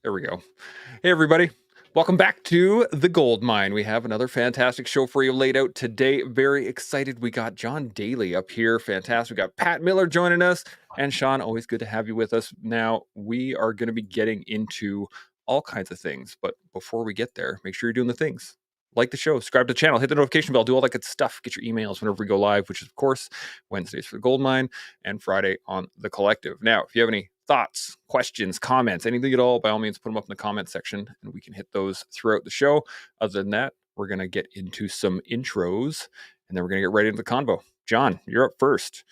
There we go. Hey, everybody. Welcome back to The Gold Mine. We have another fantastic show for you laid out today. Very excited. We got John Daly up here. Fantastic. We got Pat Miller joining us. And Shaun, always good to have you with us. Now, we are going to be getting into all kinds of things. But before we get there, make sure you're doing the things. Like the show, subscribe to the channel, hit the notification bell, do all that good stuff. Get your emails whenever we go live, which is, of course, Wednesdays for The Gold Mine and Friday on The Collective. Now, if you have any thoughts, questions, comments, anything at all, by all means, put them up in the comment section and we can hit those throughout the show. Other than that, we're going to get into some intros and then we're going to get right into the convo. John, you're up first.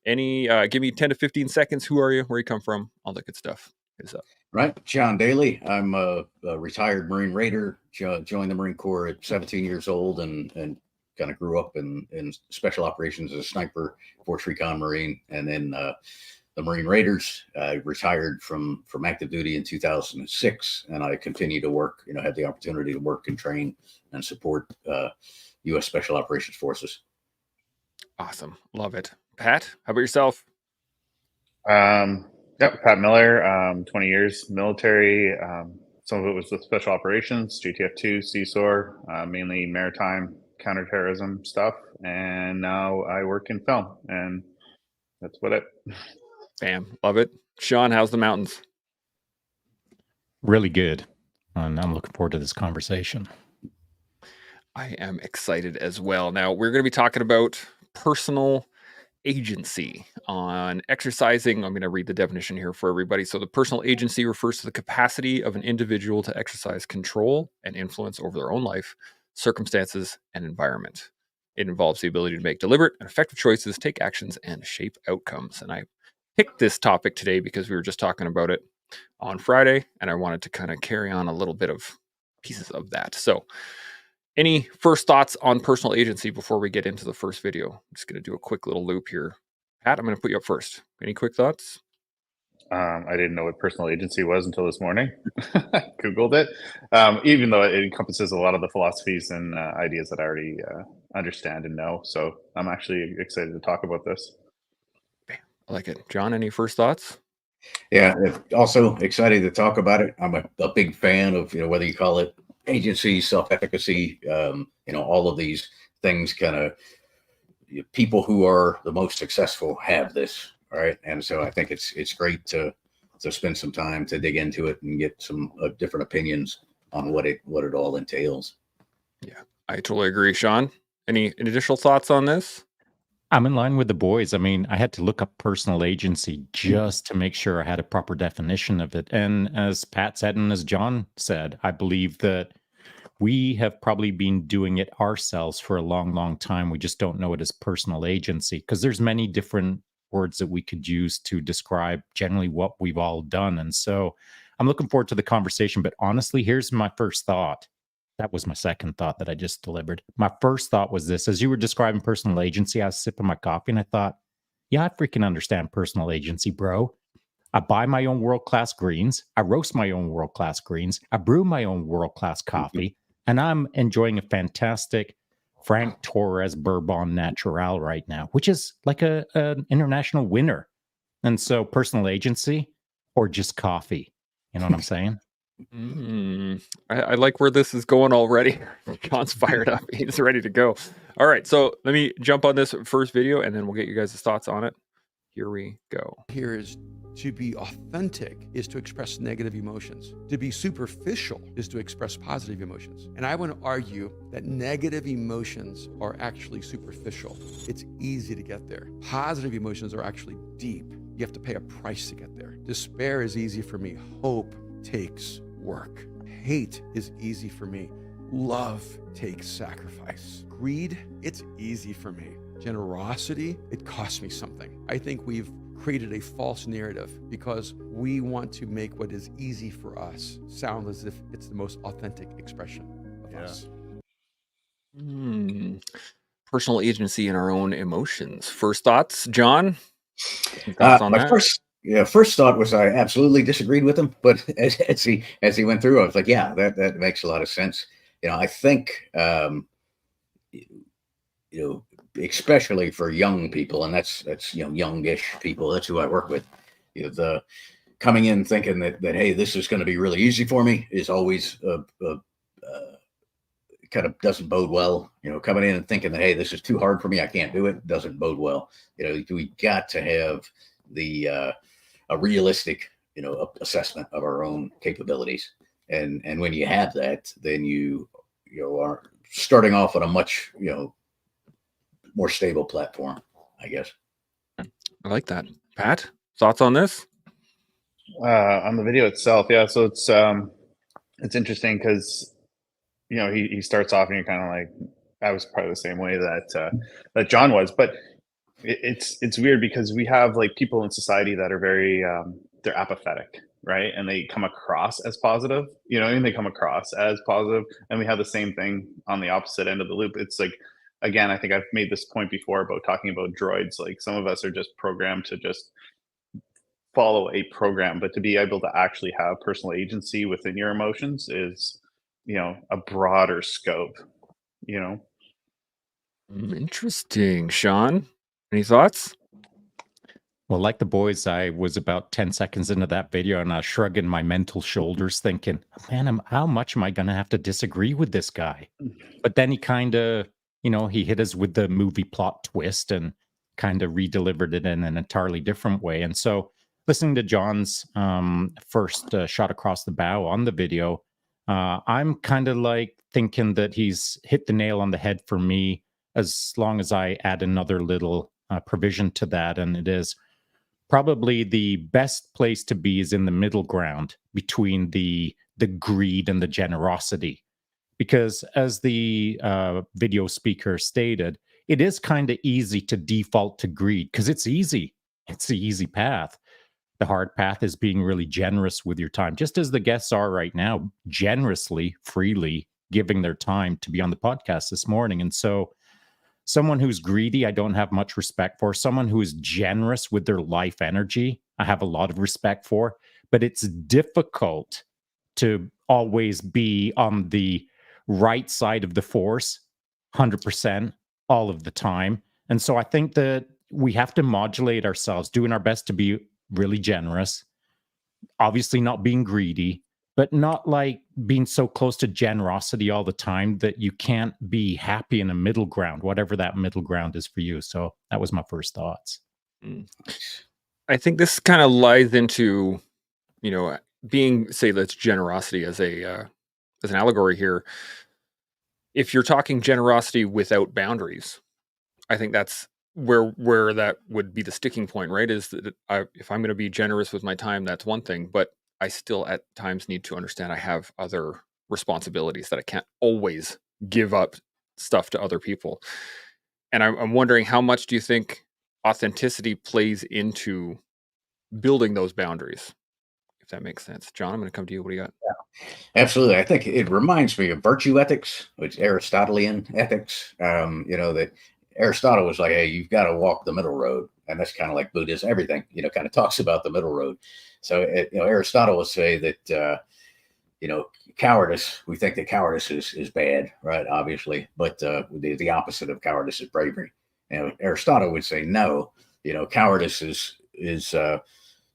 Give me 10 to 15 seconds. Who are you? Where you come from? All that good stuff. Hit us up. Right. John Daly. I'm a retired Marine Raider, joined the Marine Corps at 17 years old and kind of grew up in special operations as a sniper, Force Recon Marine. And then the Marine Raiders, I retired from active duty in 2006. And I continue to work, had the opportunity to work and train and support U.S. Special Operations Forces. Awesome. Love it. Pat, how about yourself? Yep, Pat Miller, 20 years military. Some of it was with special operations, GTF2, CSOR, mainly maritime counterterrorism stuff. And now I work in film, and that's what it. Bam, love it. Shaun, how's the mountains? Really good. And I'm looking forward to this conversation. I am excited as well. Now, we're going to be talking about personal agency on exercising. I'm going to read the definition here for everybody. So the personal agency refers to the capacity of an individual to exercise control and influence over their own life, circumstances, and environment. It involves the ability to make deliberate and effective choices, take actions, and shape outcomes. And I picked this topic today because we were just talking about it on Friday, and I wanted to kind of carry on a little bit of pieces of that. So any first thoughts on personal agency before we get into the first video? I'm just going to do a quick little loop here. Pat, I'm going to put you up first. Any quick thoughts? I didn't know what personal agency was until this morning. Googled it, even though it encompasses a lot of the philosophies and ideas that I already understand and know. So I'm actually excited to talk about this. I like it. John, any first thoughts? Yeah, also excited to talk about it. I'm a big fan of, whether you call it agency, self-efficacy, all of these things kind of people who are the most successful have this, right? And so I think it's great to spend some time to dig into it and get some different opinions on what it all entails. Yeah, I totally agree. Shaun, any additional thoughts on this? I'm in line with the boys. I mean, I had to look up personal agency just to make sure I had a proper definition of it. And as Pat said, and as John said, I believe that we have probably been doing it ourselves for a long, long time. We just don't know it as personal agency because there's many different words that we could use to describe generally what we've all done. And so I'm looking forward to the conversation. But honestly, here's my first thought. That was my second thought that I just delivered. My first thought was this. As you were describing personal agency, I was sipping my coffee and I thought, yeah, I freaking understand personal agency, bro. I buy my own world-class greens. I roast my own world-class greens. I brew my own world-class coffee. And I'm enjoying a fantastic Frank Torres Bourbon Natural right now, which is like an international winner. And so personal agency or just coffee. You know what I'm saying? I like where this is going already. John's fired up. He's ready to go. All right, so let me jump on this first video and then we'll get you guys' thoughts on it. Here we go. Here is to be authentic is to express negative emotions. To be superficial is to express positive emotions. And I want to argue that negative emotions are actually superficial. It's easy to get there. Positive emotions are actually deep. You have to pay a price to get there. Despair is easy for me. Hope takes work. Hate is easy for me. Love takes sacrifice. Greed, it's easy for me. Generosity, it costs me something. I think we've created a false narrative because we want to make what is easy for us sound as if it's the most authentic expression of us. Personal agency in our own emotions. First thoughts, John? Thoughts on that? First thought was I absolutely disagreed with him, but as he went through, I was like, yeah, that makes a lot of sense. I think especially for young people, and that's youngish people. That's who I work with. coming in thinking that hey, this is going to be really easy for me is always kind of doesn't bode well. Coming in and thinking that hey, this is too hard for me, I can't do it, doesn't bode well. We got to have the a realistic assessment of our own capabilities, and when you have that, then you are starting off on a much more stable platform, I guess. I like that. Pat, thoughts on this? On the video itself, yeah. So it's interesting because he starts off and you're kind of like, I was probably the same way that John was, but it's weird because we have like people in society that are very they're apathetic, right? And they come across as positive, and they come across as positive, and we have the same thing on the opposite end of the loop. It's like, again, I think I've made this point before about talking about droids. Like some of us are just programmed to just follow a program, but to be able to actually have personal agency within your emotions is a broader scope. Interesting. Shaun, any thoughts? Well, like the boys, I was about 10 seconds into that video and I was shrugging my mental shoulders thinking, man, how much am I going to have to disagree with this guy? But then he kind of, he hit us with the movie plot twist and kind of redelivered it in an entirely different way. And so listening to John's first shot across the bow on the video, I'm kind of like thinking that he's hit the nail on the head for me, as long as I add another little provision to that. And it is probably the best place to be is in the middle ground between the greed and the generosity. Because as the video speaker stated, it is kind of easy to default to greed because it's easy. It's the easy path. The hard path is being really generous with your time, just as the guests are right now, generously, freely giving their time to be on the podcast this morning. And so someone who's greedy, I don't have much respect for. Someone who is generous with their life energy, I have a lot of respect for. But it's difficult to always be on the right side of the force 100% all of the time. And so I think that we have to modulate ourselves, doing our best to be really generous, obviously not being greedy, but not like being so close to generosity all the time that you can't be happy in a middle ground, whatever that middle ground is for you. So that was my first thoughts. I think this kind of lies into, being, say, that's generosity as an allegory here. If you're talking generosity without boundaries, I think that's where that would be the sticking point, right? Is that if I'm going to be generous with my time, that's one thing, but I still at times need to understand I have other responsibilities that I can't always give up stuff to other people. And I'm wondering, how much do you think authenticity plays into building those boundaries, if that makes sense? John, I'm going to come to you. What do you got? Yeah, absolutely. I think it reminds me of virtue ethics, which Aristotelian ethics. That Aristotle was like, hey, you've got to walk the middle road. And that's kind of like Buddhism. Everything, kind of talks about the middle road. So, Aristotle would say that, cowardice, we think that cowardice is bad, right? Obviously. But the opposite of cowardice is bravery. Aristotle would say, no, cowardice is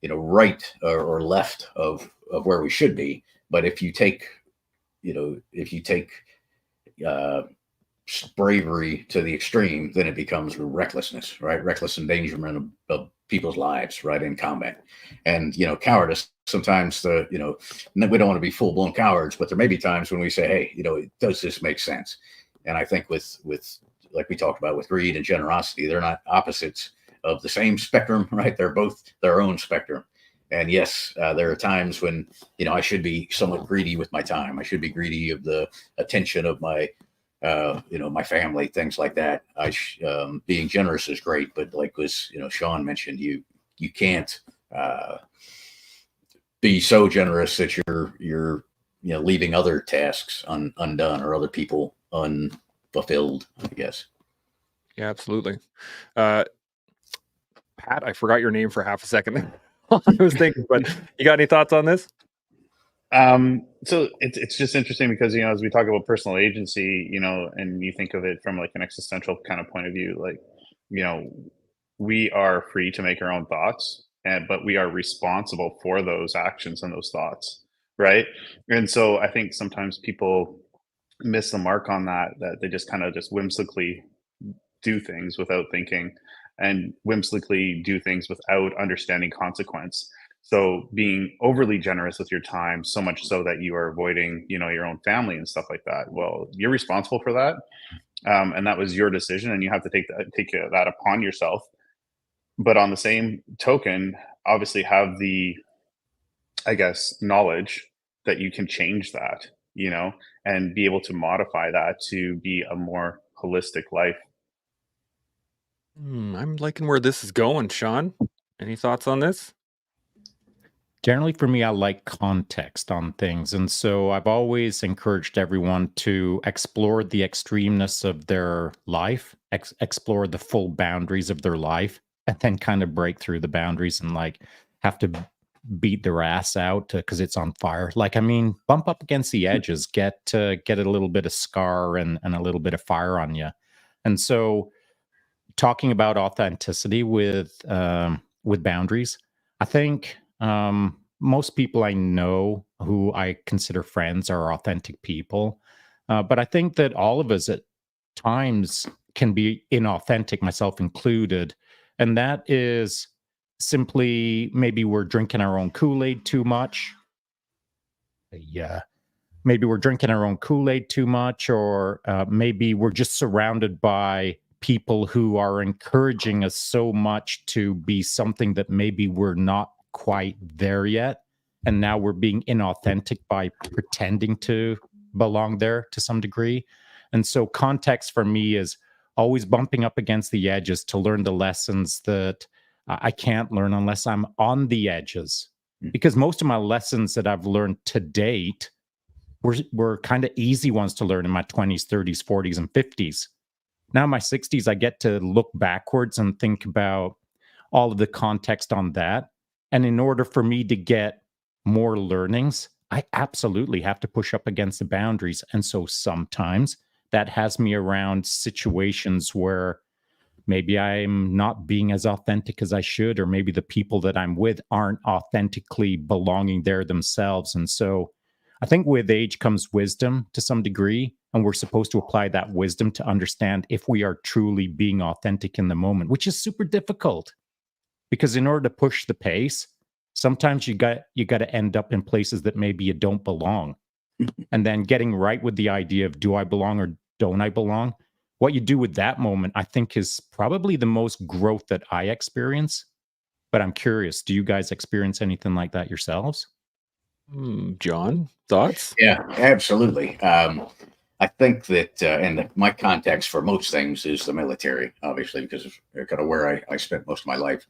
right or left of where we should be. But if you take bravery to the extreme, then it becomes recklessness, right? Reckless endangerment of people's lives, right, in combat. And cowardice, sometimes we don't want to be full-blown cowards, but there may be times when we say, hey, does this make sense? And I think with like we talked about with greed and generosity, they're not opposites of the same spectrum, right? They're both their own spectrum. And yes, there are times when I should be somewhat greedy with my time. I should be greedy of the attention of my my family, things like that. Being generous is great, but like was Shaun mentioned, you can't be so generous that you're leaving other tasks undone or other people unfulfilled, I guess. Yeah, absolutely. Pat, I forgot your name for half a second. I was thinking, but you got any thoughts on this? So it's just interesting because as we talk about personal agency, and you think of it from like an existential kind of point of view, like we are free to make our own thoughts, but we are responsible for those actions and those thoughts, right? And so I think sometimes people miss the mark on that they just kind of just whimsically do things without thinking, and whimsically do things without understanding consequence. So being overly generous with your time, so much so that you are avoiding, your own family and stuff like that. Well, you're responsible for that, and that was your decision, and you have to take that upon yourself. But on the same token, obviously have the, I guess, knowledge that you can change that, and be able to modify that to be a more holistic life. I'm liking where this is going, Shaun. Any thoughts on this? Generally, for me, I like context on things. And so I've always encouraged everyone to explore the extremeness of their life, explore the full boundaries of their life, and then kind of break through the boundaries and like have to beat their ass out because it's on fire. Like, I mean, bump up against the edges, get a little bit of scar and a little bit of fire on you. And so talking about authenticity with boundaries, I think most people I know who I consider friends are authentic people, but I think that all of us at times can be inauthentic, myself included, and that is simply maybe we're drinking our own Kool-Aid too much. Yeah, maybe we're drinking our own Kool-Aid too much, or maybe we're just surrounded by people who are encouraging us so much to be something that maybe we're not quite there yet. And now we're being inauthentic by pretending to belong there to some degree. And so context for me is always bumping up against the edges to learn the lessons that I can't learn unless I'm on the edges. Because most of my lessons that I've learned to date were kind of easy ones to learn in my 20s, 30s, 40s, and 50s. Now in my 60s, I get to look backwards and think about all of the context on that. And in order for me to get more learnings, I absolutely have to push up against the boundaries. And so sometimes that has me around situations where maybe I'm not being as authentic as I should, or maybe the people that I'm with aren't authentically belonging there themselves. And so I think with age comes wisdom to some degree, and we're supposed to apply that wisdom to understand if we are truly being authentic in the moment, which is super difficult because in order to push the pace, sometimes you got to end up in places that maybe you don't belong. And then getting right with the idea of do I belong or don't I belong? What you do with that moment, I think, is probably the most growth that I experience. But I'm curious, do you guys experience anything like that yourselves? John, thoughts? Yeah, absolutely. I think that, and my context for most things is the military, obviously, because of kind of where I spent most of my life.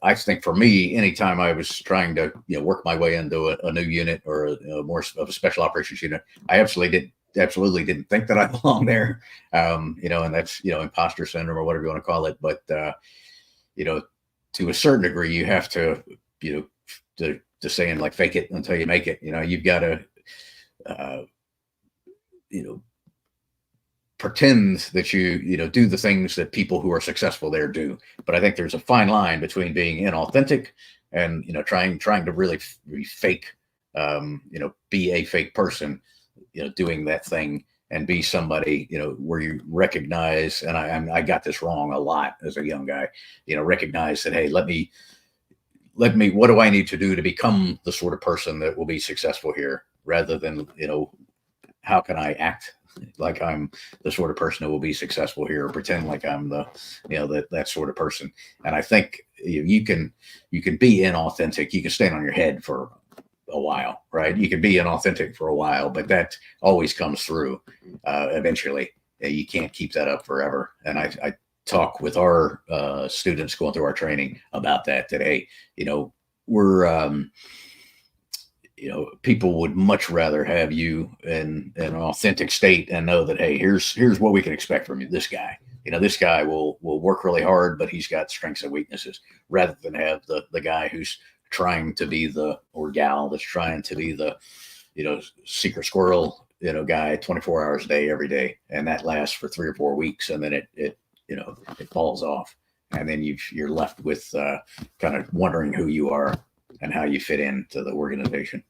I think for me, anytime I was trying to, work my way into a new unit or more of a special operations unit, I absolutely didn't think that I belonged there. And that's, imposter syndrome or whatever you want to call it. But, to a certain degree, you have to, to saying like fake it until you make it. You've got to, pretend that you do the things that people who are successful there do. But I think there's a fine line between being inauthentic and trying to really be fake, be a fake person, doing that thing and be somebody where you recognize. And I got this wrong a lot as a young guy. Recognize that, hey, let me. What do I need to do to become the sort of person that will be successful here, rather than how can I act like I'm the sort of person who will be successful here, or pretend like I'm the, that sort of person. And I think you can be inauthentic. You can stand on your head for a while, right? You can be inauthentic for a while, but that always comes through eventually. You can't keep that up forever. And I talk with our students going through our training about that, hey, we're, people would much rather have you in an authentic state and know that, hey, here's what we can expect from you. This guy, this guy will work really hard, but he's got strengths and weaknesses, rather than have the guy who's trying to be or gal that's trying to be the, secret squirrel, guy 24 hours a day, every day. And that lasts for 3 or 4 weeks. And then it falls off. and then you're left with kind of wondering who you are and how you fit into the organization.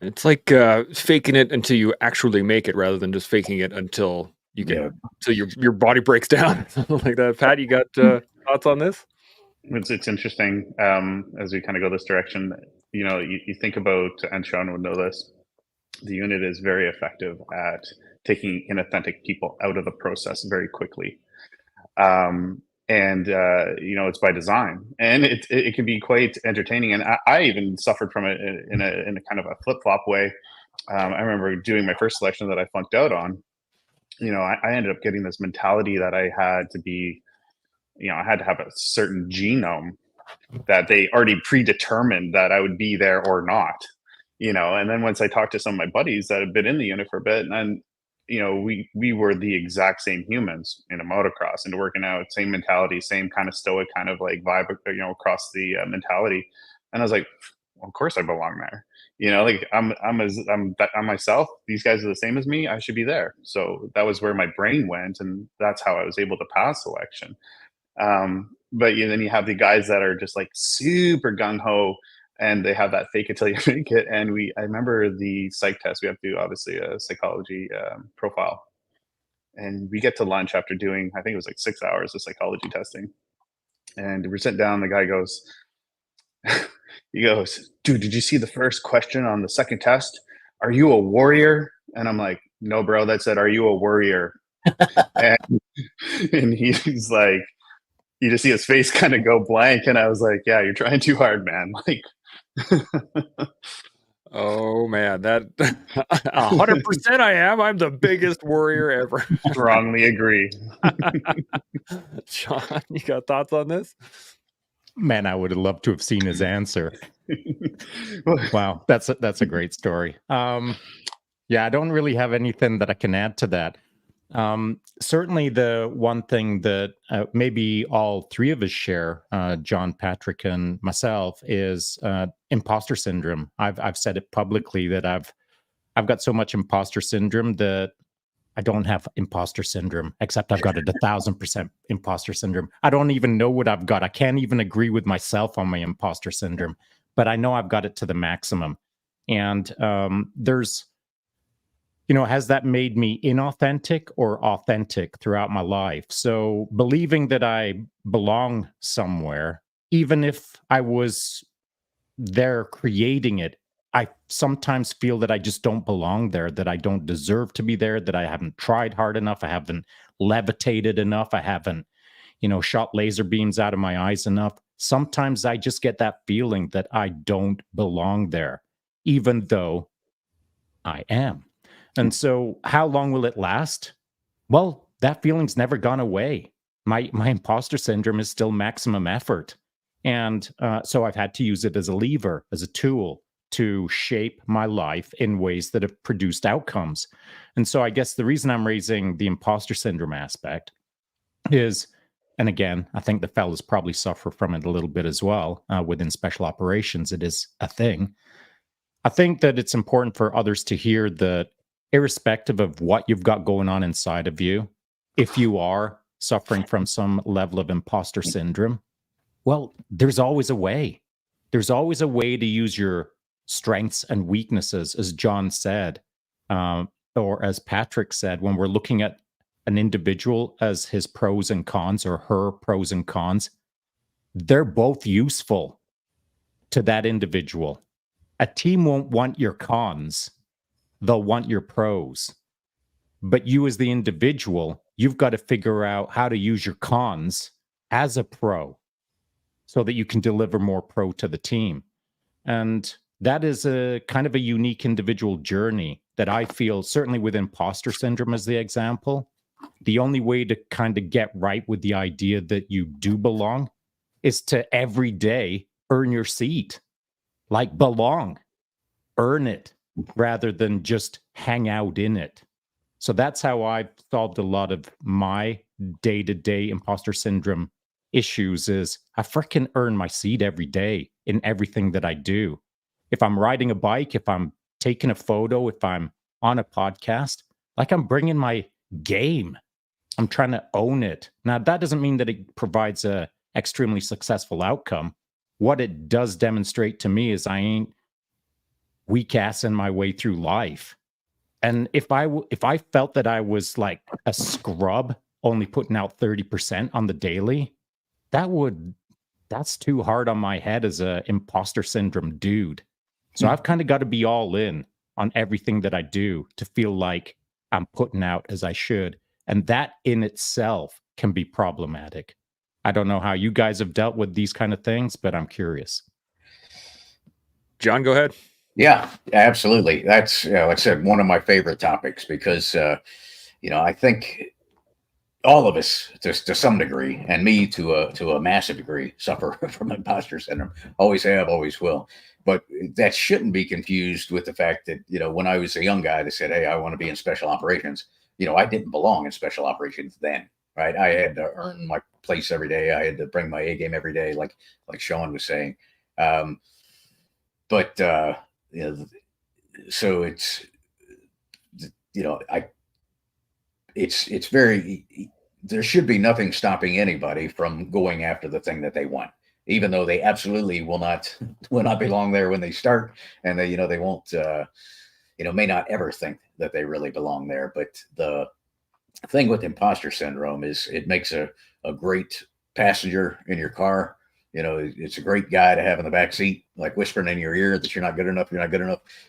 It's like faking it until you actually make it, rather than just faking it until you get till your body breaks down, something like that. Pat, you got thoughts on this? It's interesting as we kind of go this direction. You think about, and Shaun would know this, the unit is very effective at taking inauthentic people out of the process very quickly. It's by design, and it can be quite entertaining. And I even suffered from it in a kind of a flip-flop way. I remember doing my first selection that I flunked out on. I ended up getting this mentality that I had to be, I had to have a certain genome that they already predetermined that I would be there or not. And then once I talked to some of my buddies that had been in the unit for a bit, and we were the exact same humans in a motocross and working out, same mentality, same kind of stoic kind of like vibe, across the mentality. And I was like, well, of course I belong there. Like I'm myself. These guys are the same as me. I should be there. So that was where my brain went, and that's how I was able to pass selection. But then you have the guys that are just like super gung ho, and they have that fake it till you make it. And I remember the psych test. We have to do obviously a psychology profile, and we get to lunch after doing, I think it was like 6 hours of psychology testing. And we're sitting down. The guy goes, he goes, dude, did you see the first question on the second test? Are you a warrior? And I'm like, no, bro, that said, are you a worrier? and he's like, you just see his face kind of go blank. And I was like, yeah, you're trying too hard, man. Like, oh man, that 100% I am. I'm the biggest warrior ever. Strongly agree. Shaun, you got thoughts on this? Man, I would have loved to have seen his answer. Wow, that's a great story. Yeah, I don't really have anything that I can add to that. Certainly the one thing that maybe all three of us share, John, Patrick, and myself, is imposter syndrome. I've said it publicly that I've got so much imposter syndrome that I don't have imposter syndrome, except I've got it 1,000% imposter syndrome. I don't even know what I've got. I can't even agree with myself on my imposter syndrome, but I know I've got it to the maximum. And there's, has that made me inauthentic or authentic throughout my life? So believing that I belong somewhere, even if I was there creating it, I sometimes feel that I just don't belong there, that I don't deserve to be there, that I haven't tried hard enough, I haven't levitated enough, I haven't, shot laser beams out of my eyes enough. Sometimes I just get that feeling that I don't belong there, even though I am. And so how long will it last? Well, that feeling's never gone away. My imposter syndrome is still maximum effort. And so I've had to use it as a lever, as a tool to shape my life in ways that have produced outcomes. And so I guess the reason I'm raising the imposter syndrome aspect is, and again, I think the fellas probably suffer from it a little bit as well within special operations. It is a thing. I think that it's important for others to hear that irrespective of what you've got going on inside of you, if you are suffering from some level of imposter syndrome, well, there's always a way. There's always a way to use your strengths and weaknesses, as John said, or as Patrick said, when we're looking at an individual as his pros and cons or her pros and cons, they're both useful to that individual. A team won't want your cons. They'll want your pros. But you as the individual, you've got to figure out how to use your cons as a pro so that you can deliver more pro to the team. And that is a kind of a unique individual journey that I feel, certainly with imposter syndrome as the example, the only way to kind of get right with the idea that you do belong is to every day earn your seat. Like belong, earn it, rather than just hang out in it. So that's how I've solved a lot of my day-to-day imposter syndrome issues is I freaking earn my seat every day in everything that I do. If I'm riding a bike, if I'm taking a photo, if I'm on a podcast, like I'm bringing my game. I'm trying to own it. Now, that doesn't mean that it provides a extremely successful outcome. What it does demonstrate to me is I ain't weak assing my way through life. And if I felt that I was like a scrub, only putting out 30% on the daily, that's too hard on my head as a imposter syndrome dude. So I've kind of got to be all in on everything that I do to feel like I'm putting out as I should. And that in itself can be problematic. I don't know how you guys have dealt with these kind of things, but I'm curious. John, go ahead. Yeah, absolutely. That's, like I said, one of my favorite topics because, I think all of us, to some degree, and me to a massive degree, suffer from imposter syndrome. Always have, always will. But that shouldn't be confused with the fact that, when I was a young guy that said, hey, I want to be in special operations, I didn't belong in special operations then, right? I had to earn my place every day. I had to bring my A game every day, like Shaun was saying. But so it's, it's very, there should be nothing stopping anybody from going after the thing that they want, even though they absolutely will not belong there when they start, and they won't, may not ever think that they really belong there. But the thing with imposter syndrome is it makes a great passenger in your car. It's a great guy to have in the back seat, like whispering in your ear that you're not good enough,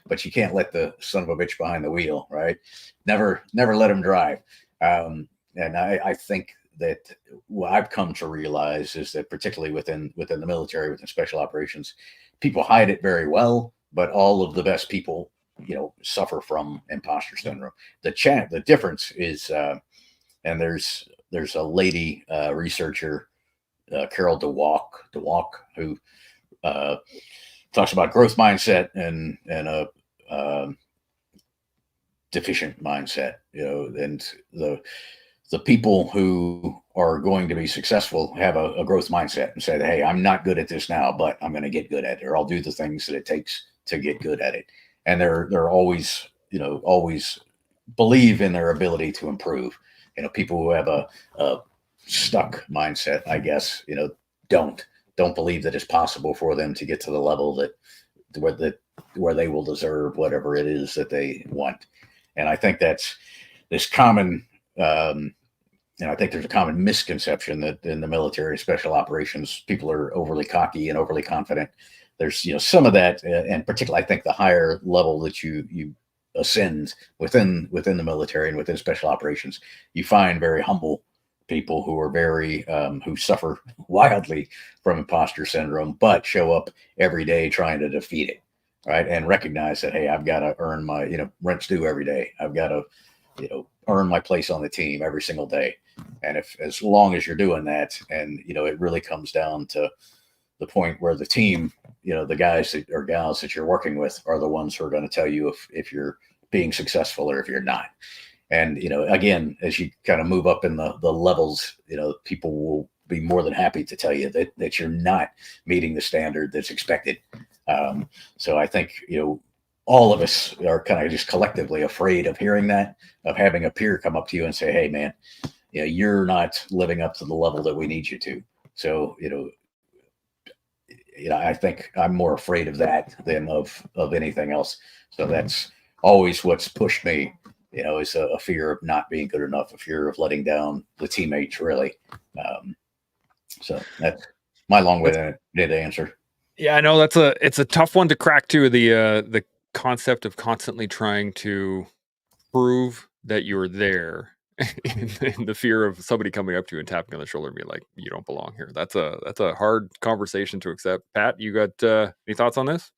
but you can't let the son of a bitch behind the wheel, right? Never let him drive. And I think that what I've come to realize is that particularly within the military, within special operations, people hide it very well, but all of the best people, suffer from imposter syndrome. The difference is, and there's a lady researcher, Carol DeWalk, who talks about growth mindset and a deficient mindset, and the people who are going to be successful have a growth mindset and say, hey, I'm not good at this now, but I'm going to get good at it, or I'll do the things that it takes to get good at it. And they're always, always believe in their ability to improve. People who have a stuck mindset, I guess, don't believe that it's possible for them to get to the level where they will deserve whatever it is that they want. And I think that's this common, I think there's a common misconception that in the military special operations, people are overly cocky and overly confident. There's, some of that, and particularly, I think the higher level that you ascend within the military and within special operations, you find very humble people who are very, who suffer wildly from imposter syndrome, but show up every day trying to defeat it, right? And recognize that, hey, I've got to earn my, rent's due every day. I've got to, earn my place on the team every single day. And as long as you're doing that, and, it really comes down to the point where the team, the guys or gals that you're working with are the ones who are going to tell you if you're being successful or if you're not. And, again, as you kind of move up in the levels, people will be more than happy to tell you that you're not meeting the standard that's expected. So I think, all of us are kind of just collectively afraid of hearing that, of having a peer come up to you and say, hey, man, you're not living up to the level that we need you to. So, I think I'm more afraid of that than of anything else. So that's always what's pushed me, is a fear of not being good enough, a fear of letting down the teammates, really. So that's my long-winded answer. Yeah, I know it's a tough one to crack too. The concept of constantly trying to prove that you're there, in the fear of somebody coming up to you and tapping on the shoulder and being like, "You don't belong here." That's a hard conversation to accept. Pat, you got any thoughts on this?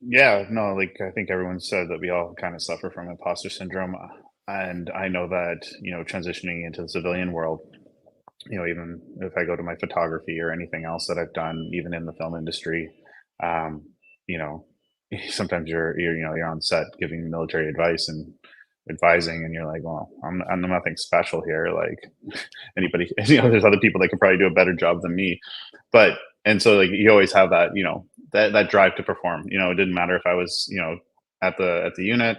Yeah, no, like I think everyone said that we all kind of suffer from imposter syndrome. And I know that, transitioning into the civilian world, even if I go to my photography or anything else that I've done, even in the film industry, um, you know, sometimes you're on set giving military advice and advising, and you're like, well, I'm nothing special here. Like anybody, there's other people that could probably do a better job than me. But and so like you always have that, that drive to perform. It didn't matter if I was, at the unit,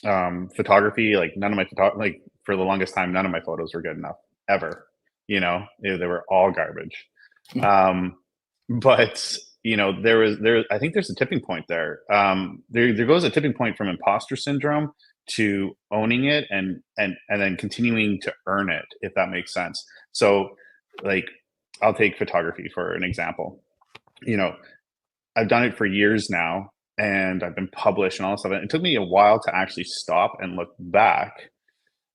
photography, like none of my like for the longest time, none of my photos were good enough ever. You know, they were all garbage. But I think there's a tipping point there. There goes a tipping point from imposter syndrome to owning it and then continuing to earn it, if that makes sense. So, like, I'll take photography for an example. I've done it for years now, and I've been published and all this stuff. It took me a while to actually stop and look back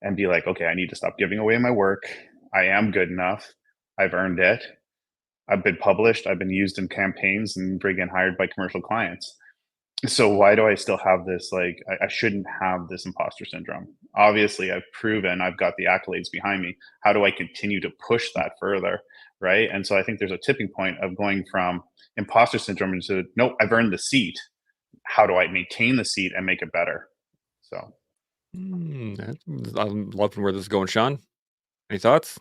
and be like, okay, I need to stop giving away my work. I am good enough. I've earned it. I've been published. I've been used in campaigns and friggin' hired by commercial clients. So why do I still have this? Like, I shouldn't have this imposter syndrome. Obviously, I've proven I've got the accolades behind me. How do I continue to push that further? Right. And so I think there's a tipping point of going from imposter syndrome into, nope, I've earned the seat. How do I maintain the seat and make it better? So I'm loving where this is going, Shaun. Any thoughts?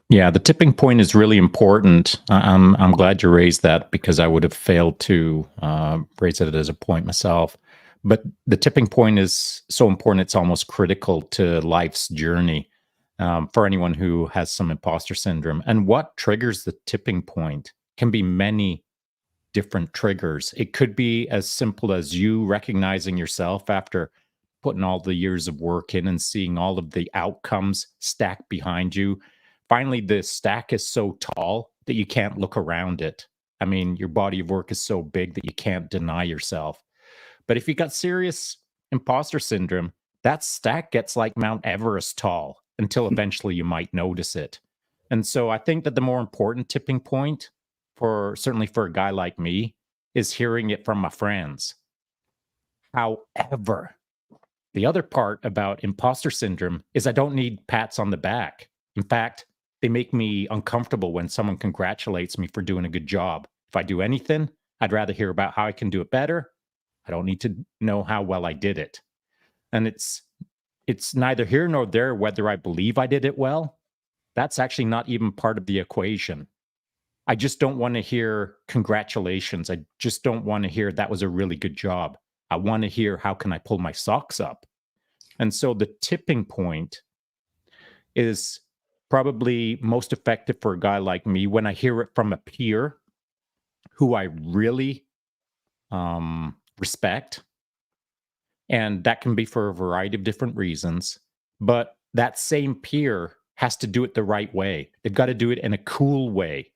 Yeah, the tipping point is really important. I'm glad you raised that, because I would have failed to raise it as a point myself. But the tipping point is so important; it's almost critical to life's journey for anyone who has some imposter syndrome. And what triggers the tipping point can be many different triggers. It could be as simple as you recognizing yourself after putting all the years of work in and seeing all of the outcomes stacked behind you. Finally, the stack is so tall that you can't look around it. I mean, your body of work is so big that you can't deny yourself. But if you got serious imposter syndrome, that stack gets like Mount Everest tall until eventually you might notice it. And so I think that the more important tipping point, certainly for a guy like me, is hearing it from my friends. However, the other part about imposter syndrome is I don't need pats on the back. In fact, they make me uncomfortable when someone congratulates me for doing a good job. If I do anything, I'd rather hear about how I can do it better. I don't need to know how well I did it. And it's neither here nor there whether I believe I did it well. That's actually not even part of the equation. I just don't want to hear congratulations. I just don't want to hear that was a really good job. I want to hear, how can I pull my socks up? And so the tipping point is probably most effective for a guy like me when I hear it from a peer who I really respect. And that can be for a variety of different reasons. But that same peer has to do it the right way. They've got to do it in a cool way.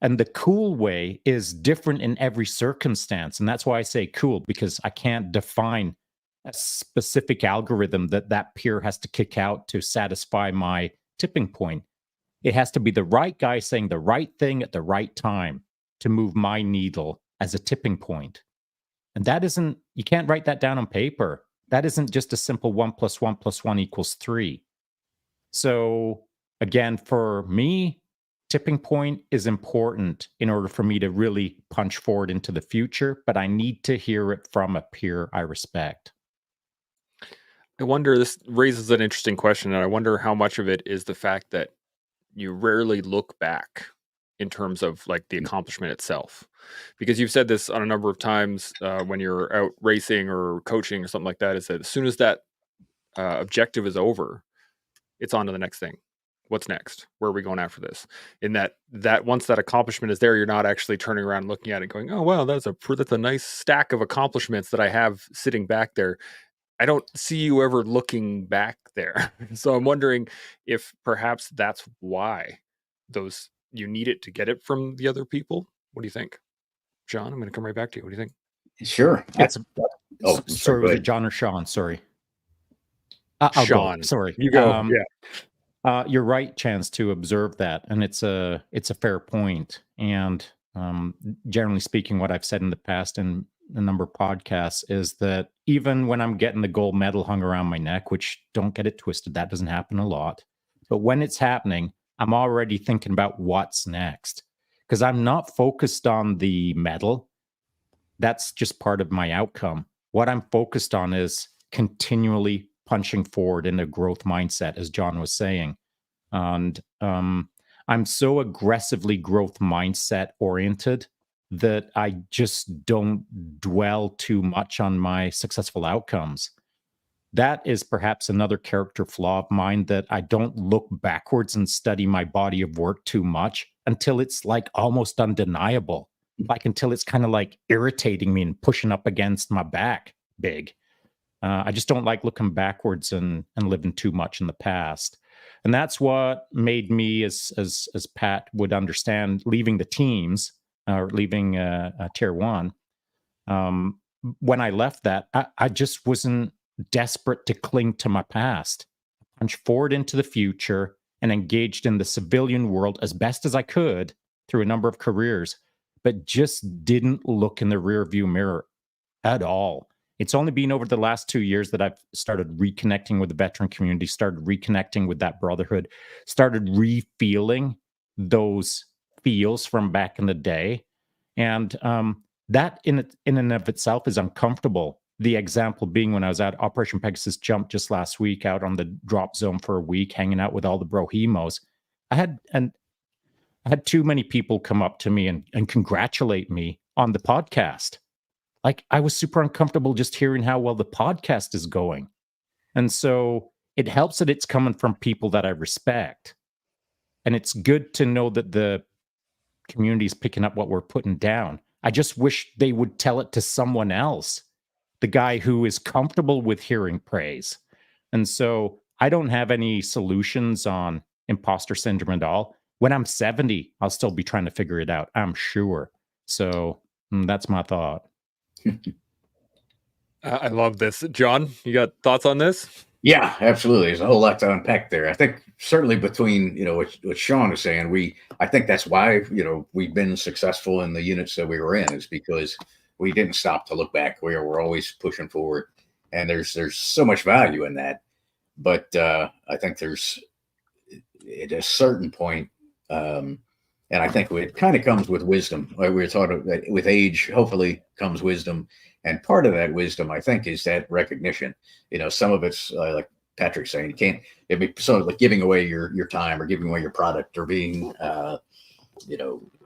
And the cool way is different in every circumstance. And that's why I say cool, because I can't define a specific algorithm that peer has to kick out to satisfy my tipping point. It has to be the right guy saying the right thing at the right time to move my needle as a tipping point. And that isn't, you can't write that down on paper. That isn't just a simple 1 + 1 + 1 = 3. So again, for me, tipping point is important in order for me to really punch forward into the future, but I need to hear it from a peer I respect. I wonder, this raises an interesting question, and I wonder how much of it is the fact that you rarely look back in terms of like the accomplishment itself. Because you've said this on a number of times when you're out racing or coaching or something like that, is that as soon as that objective is over, it's on to the next thing. What's next? Where are we going after this? In that once that accomplishment is there, you're not actually turning around and looking at it going, oh, well, that's a nice stack of accomplishments that I have sitting back there. I don't see you ever looking back there. So I'm wondering if perhaps that's why you need it to get it from the other people. What do you think? Shaun, I'm going to come right back to you. What do you think? Sure. Sorry, was it John or Shaun? Sorry. Shaun. Sorry. You go. You're right, Chance, to observe that. And it's a fair point. And generally speaking, what I've said in the past in a number of podcasts is that even when I'm getting the gold medal hung around my neck, which, don't get it twisted, that doesn't happen a lot. But when it's happening, I'm already thinking about what's next, because I'm not focused on the medal. That's just part of my outcome. What I'm focused on is continually punching forward in a growth mindset, as John was saying. And I'm so aggressively growth mindset oriented that I just don't dwell too much on my successful outcomes. that is perhaps another character flaw of mine, that I don't look backwards and study my body of work too much until it's like almost undeniable. Like until it's kind of like irritating me and pushing up against my back big. I just don't like looking backwards and living too much in the past. And that's what made me, as Pat would understand, leaving the teams or leaving Tier 1. When I left that, I just wasn't desperate to cling to my past. Punch forward into the future and engaged in the civilian world as best as I could through a number of careers, but just didn't look in the rearview mirror at all. It's only been over the last 2 years that I've started reconnecting with the veteran community, started reconnecting with that brotherhood, started re-feeling those feels from back in the day. And that in and of itself is uncomfortable. The example being when I was at Operation Pegasus Jump just last week, out on the drop zone for a week, hanging out with all the brohemos. I had too many people come up to me and congratulate me on the podcast. Like, I was super uncomfortable just hearing how well the podcast is going. And so it helps that it's coming from people that I respect. And it's good to know that the community is picking up what we're putting down. I just wish they would tell it to someone else, the guy who is comfortable with hearing praise. And so I don't have any solutions on imposter syndrome at all. When I'm 70, I'll still be trying to figure it out, I'm sure. So that's my thought. I love this. John, you got thoughts on this? Yeah, absolutely. There's a whole lot to unpack there. I think certainly between, what Shaun is saying, I think that's why, we've been successful in the units that we were in, is because we didn't stop to look back. We're always pushing forward, and there's so much value in that. But I think there's at a certain point, and I think it kind of comes with wisdom. Like we were talking about, with age, hopefully comes wisdom. And part of that wisdom, I think, is that recognition. Some of it's like Patrick's saying, you can't, it'd be sort of like giving away your time or giving away your product, or being,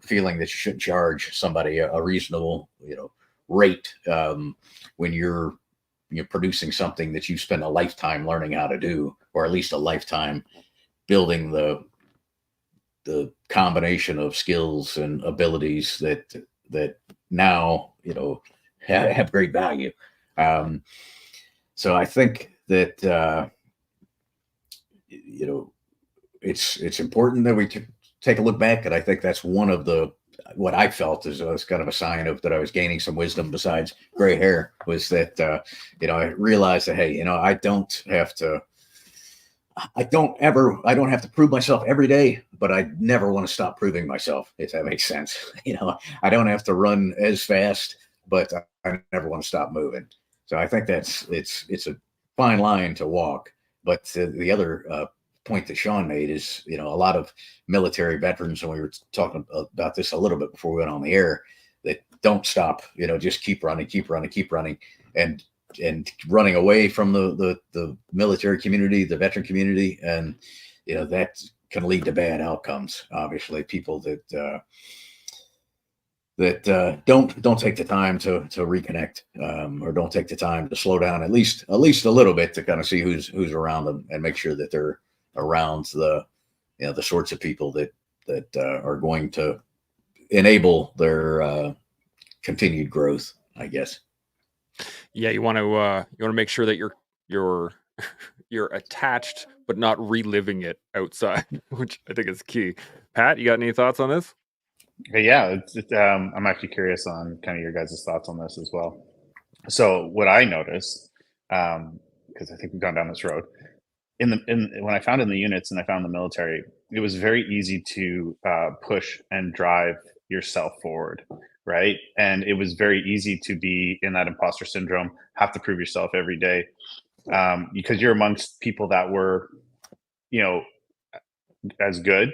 feeling that you shouldn't charge somebody a reasonable, rate when you're producing something that you spend a lifetime learning how to do, or at least a lifetime building the combination of skills and abilities that now, have great value. So I think that, it's important that we take a look back. And I think that's one of what I felt is kind of a sign of that I was gaining some wisdom besides gray hair, was that, I realized that, hey, I don't have to prove myself every day, but I never want to stop proving myself, if that makes sense. I don't have to run as fast, but I never want to stop moving. So I think it's a fine line to walk. But the other point that Shaun made is, a lot of military veterans, and we were talking about this a little bit before we went on the air, that don't stop, just keep running, and running away from the military community, the veteran community. And, that can lead to bad outcomes. Obviously, people that don't take the time to reconnect, or don't take the time to slow down at least a little bit, to kind of see who's around them, and make sure that they're around the sorts of people that are going to enable their continued growth, I guess. Yeah, you want to make sure that you're you're attached, but not reliving it outside, which I think is key. Pat, you got any thoughts on this? Yeah, I'm actually curious on kind of your guys' thoughts on this as well. So what I noticed, because I think we've gone down this road, when I found in the units and I found the military, it was very easy to push and drive yourself forward, right? And it was very easy to be in that imposter syndrome, have to prove yourself every day, because you're amongst people that were, as good,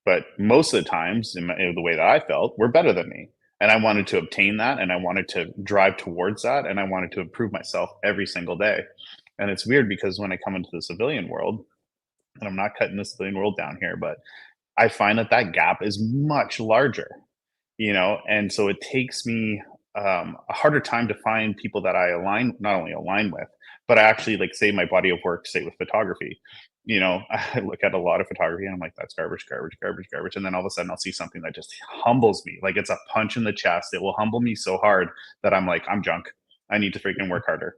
but most of the times, in the way that I felt, were better than me. And I wanted to obtain that, and I wanted to drive towards that, and I wanted to improve myself every single day. And it's weird because when I come into the civilian world, and I'm not cutting the civilian world down here, but I find that gap is much larger, and so it takes me a harder time to find people that I not only align with, but I actually like, say my body of work, say with photography. I look at a lot of photography and I'm like, that's garbage, garbage, garbage, garbage. And then all of a sudden I'll see something that just humbles me. Like it's a punch in the chest. It will humble me so hard that I'm like, I'm junk. I need to freaking work harder.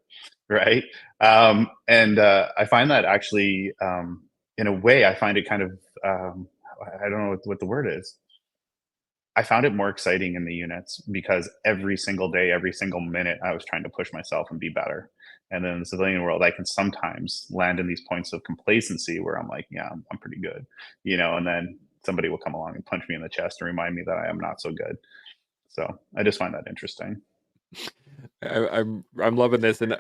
Right. And I find that actually, in a way, I find it kind of, I don't know what the word is. I found it more exciting in the units because every single day, every single minute, I was trying to push myself and be better. And then in the civilian world, I can sometimes land in these points of complacency where I'm like, yeah, I'm pretty good, and then somebody will come along and punch me in the chest and remind me that I am not so good. So I just find that interesting. I'm loving this, and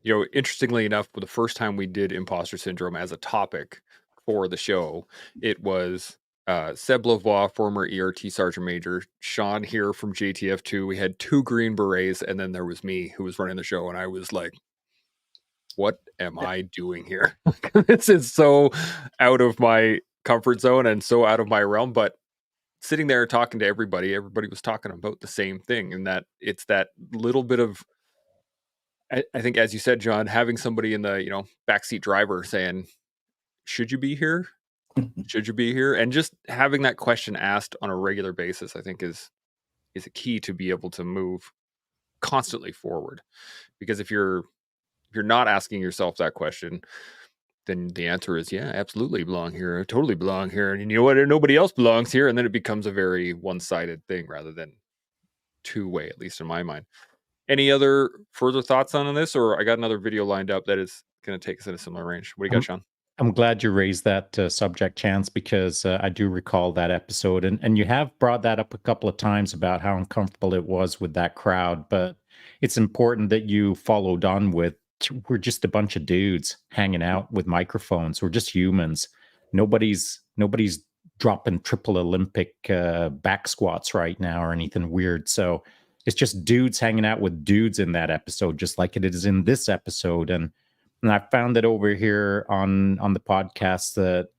interestingly enough, the first time we did imposter syndrome as a topic for the show, it was Seb Lavoie, former ERT Sergeant Major, Sean here from JTF2. We had 2 Green Berets, and then there was me who was running the show, and I was like, what am I doing here? This is so out of my comfort zone and so out of my realm. But sitting there talking to everybody was talking about the same thing, and that it's that little bit of, I think, as you said, John, having somebody in the backseat driver saying, "Should you be here? Should you be here?" And just having that question asked on a regular basis, I think, is a key to be able to move constantly forward. Because if you're not asking yourself that question, then the answer is, yeah, absolutely belong here. I totally belong here. And you know what? Nobody else belongs here. And then it becomes a very one-sided thing rather than two-way, at least in my mind. Any other further thoughts on this? Or I got another video lined up that is going to take us in a similar range. What do you got, Sean? I'm glad you raised that subject, Chance, because I do recall that episode. And you have brought that up a couple of times about how uncomfortable it was with that crowd. But it's important that you followed on with, we're just a bunch of dudes hanging out with microphones. We're just humans. Nobody's dropping triple Olympic back squats right now or anything weird. So it's just dudes hanging out with dudes in that episode, just like it is in this episode. And I found that over here on the podcast that,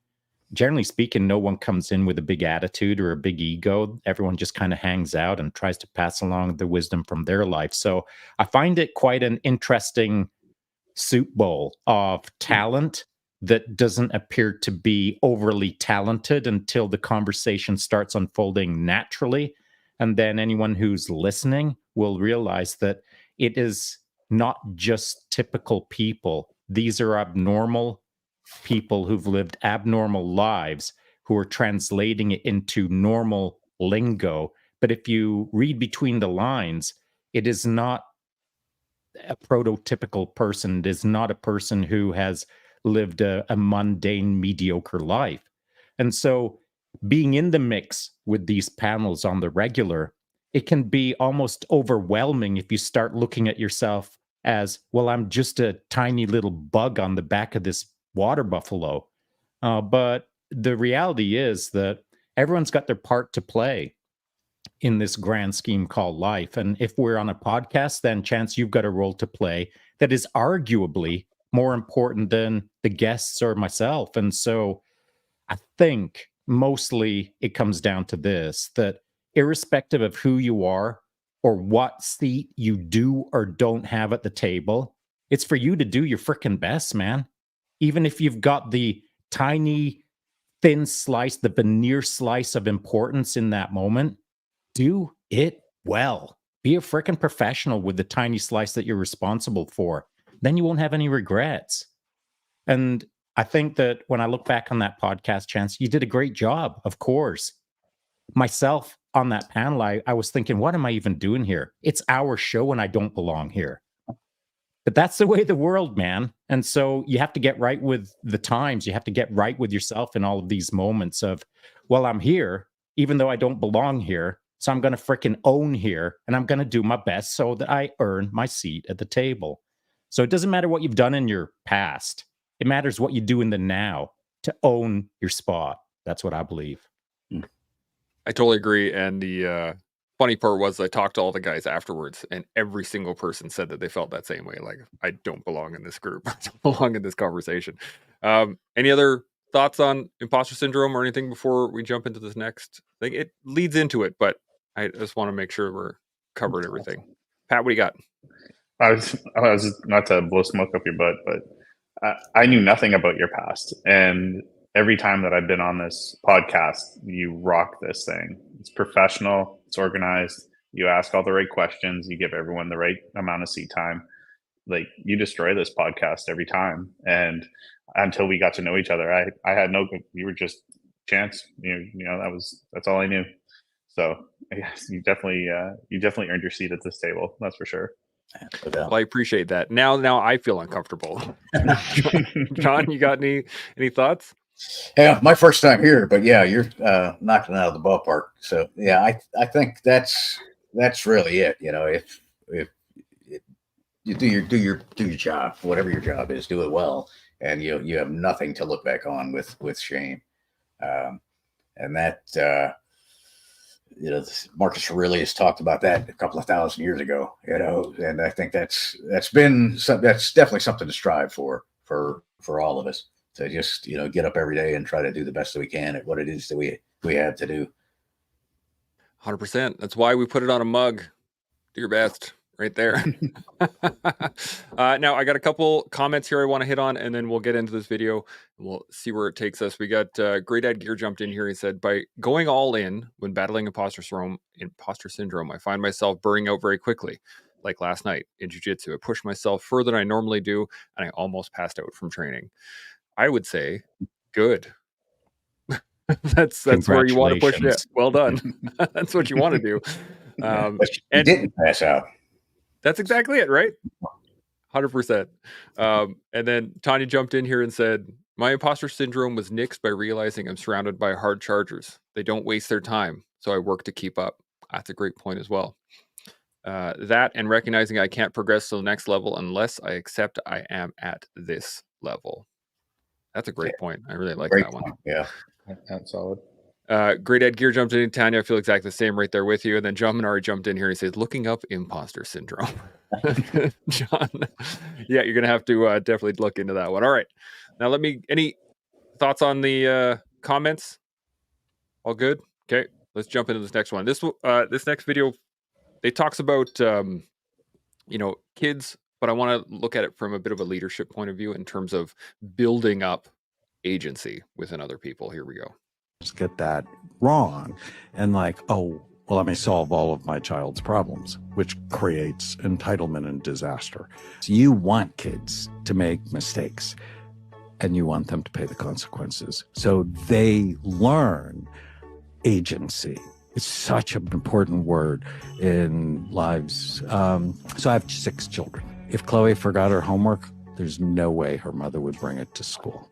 generally speaking, no one comes in with a big attitude or a big ego. Everyone just kind of hangs out and tries to pass along the wisdom from their life. So I find it quite an interesting soup bowl of talent that doesn't appear to be overly talented until the conversation starts unfolding naturally. And then anyone who's listening will realize that it is not just typical people. These are abnormal people who've lived abnormal lives who are translating it into normal lingo. But if you read between the lines, it is not a prototypical person. It is not a person who has lived a mundane, mediocre life. And so being in the mix with these panels on the regular, it can be almost overwhelming if you start looking at yourself as, well, I'm just a tiny little bug on the back of this water buffalo. But the reality is that everyone's got their part to play in this grand scheme called life. And if we're on a podcast, then Chance, you've got a role to play that is arguably more important than the guests or myself. And so I think mostly it comes down to this, that irrespective of who you are or what seat you do or don't have at the table, it's for you to do your freaking best, man. Even if you've got the tiny, thin slice, the veneer slice of importance in that moment, do it well. Be a freaking professional with the tiny slice that you're responsible for. Then you won't have any regrets. And I think that when I look back on that podcast, Chance, you did a great job, of course. Myself on that panel, I was thinking, what am I even doing here? It's our show and I don't belong here. But that's the way of the world, man. And so you have to get right with the times. You have to get right with yourself in all of these moments of, well, I'm here, even though I don't belong here. So I'm going to freaking own here and I'm going to do my best so that I earn my seat at the table. So it doesn't matter what you've done in your past. It matters what you do in the now to own your spot. That's what I believe. I totally agree. And the funny part was I talked to all the guys afterwards, and every single person said that they felt that same way. Like, I don't belong in this group. I don't belong in this conversation. Any other thoughts on imposter syndrome or anything before we jump into this next thing? It leads into it, but I just want to make sure we're covered everything. Pat, what do you got? I was not to blow smoke up your butt, but I knew nothing about your past, and every time that I've been on this podcast, you rock this thing. It's professional, it's organized. You ask all the right questions. You give everyone the right amount of seat time. Like, you destroy this podcast every time. And until we got to know each other, I had no. You were just chance. You know that's all I knew. So I guess you definitely earned your seat at this table. That's for sure. Well, I appreciate that. Now I feel uncomfortable. John, you got any thoughts? Yeah, my first time here, but yeah, you're knocking it out of the ballpark. So yeah, I think that's really it. You know, if you do your job, whatever your job is, do it well, and you have nothing to look back on with shame. And that Marcus Aurelius talked about that a couple of thousand years ago. And I think that's definitely something to strive for all of us, to just get up every day and try to do the best that we can at what it is that we have to do. 100%. That's why we put it on a mug. Do your best. Right there. Now, I got a couple comments here I want to hit on, and then we'll get into this video and we'll see where it takes us. We got Great Dad Gear jumped in here. He said, by going all in when battling imposter syndrome, I find myself burning out very quickly. Like last night in jiu-jitsu, I pushed myself further than I normally do, and I almost passed out from training. I would say, good. That's where you want to push it. Well done. That's what you want to do. But you didn't pass out. That's exactly it, right? 100%. And then Tanya jumped in here and said, my imposter syndrome was nixed by realizing I'm surrounded by hard chargers. They don't waste their time, so I work to keep up. That's a great point as well. That and recognizing I can't progress to the next level unless I accept I am at this level. That's a great point. I really like that one. Yeah, that's solid. Great Ed Gear jumped in. Tanya, I feel exactly the same right there with you. And then John Minari jumped in here and he says, looking up imposter syndrome. John, yeah, you're going to have to definitely look into that one. All right. Now, any thoughts on the comments? All good? Okay, let's jump into this next one. This next video, it talks about, kids, but I want to look at it from a bit of a leadership point of view in terms of building up agency within other people. Here we go. Get that wrong and let me solve all of my child's problems, which creates entitlement and disaster. So you want kids to make mistakes and you want them to pay the consequences, so they learn agency. It's such an important word in lives. So I have 6 children. If Chloe forgot her homework, there's no way her mother would bring it to school,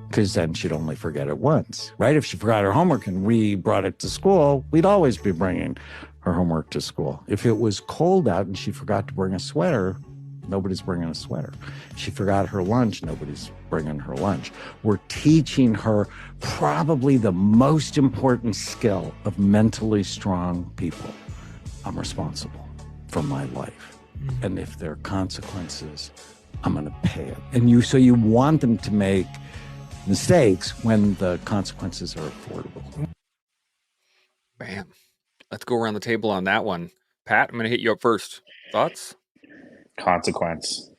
because then she'd only forget it once, right? If she forgot her homework and we brought it to school, we'd always be bringing her homework to school. If it was cold out and she forgot to bring a sweater, nobody's bringing a sweater. If she forgot her lunch, nobody's bringing her lunch. We're teaching her probably the most important skill of mentally strong people. I'm responsible for my life. And if there are consequences, I'm going to pay it. And so you want them to make mistakes when the consequences are affordable. Bam. Let's go around the table on that one. Pat, I'm going to hit you up first. Thoughts? Consequence.